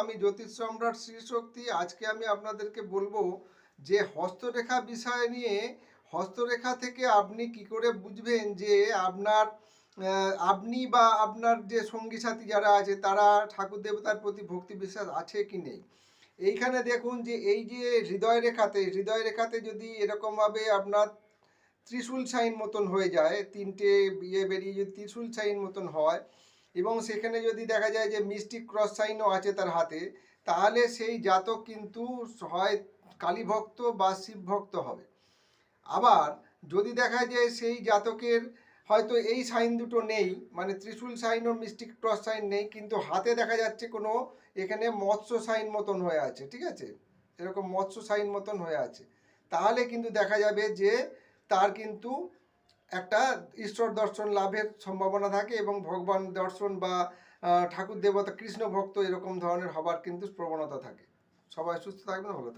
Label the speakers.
Speaker 1: আমি জ্যোতিষ সম্রাট শ্রী শক্তি। আজকে আমি আপনাদেরকে বলবো যে হস্তরেখা বিষয় নিয়ে। হস্তরেখা থেকে আপনি কি করে বুঝবেন যে আপনি বা আপনার যে সঙ্গী সাথী যারা আছে তারা ঠাকুর দেবতার প্রতি ভক্তি বিশ্বাস আছে কি নেই। এইখানে দেখুন যে এই যে হৃদয় রেখাতে যদি এরকমভাবে আপনার ত্রিশূল সাইন মতন হয়ে যায়, তিনটে বিয়ে বেরিয়ে যদি ত্রিশূল সাইন মতন হয়, এবং সেখানে যদি দেখা যায় যে মিস্টিক ক্রস সাইনও আছে তার হাতে, তাহলে সেই জাতক কিন্তু হয় কালী ভক্ত বা শিব ভক্ত হবে। আবার যদি দেখা যায় সেই জাতকের হয়তো এই সাইন দুটো নেই, মানে ত্রিশূল সাইন ও মিস্টিক ক্রস সাইন নেই, কিন্তু হাতে দেখা যাচ্ছে কোনো এখানে মৎস্য সাইন মতন হয়ে আছে, ঠিক আছে, এরকম মৎস্য সাইন মতন হয়ে আছে, তাহলে কিন্তু দেখা যাবে যে তার কিন্তু একটা ঈশ্বর দর্শন লাভের সম্ভাবনা থাকে এবং ভগবান দর্শন বা ঠাকুর দেবতা কৃষ্ণ ভক্ত এরকম ধরনের হবার কিন্তু প্রবণতা থাকে। সবাই সুস্থ থাকবেন, ভালো থাকবেন।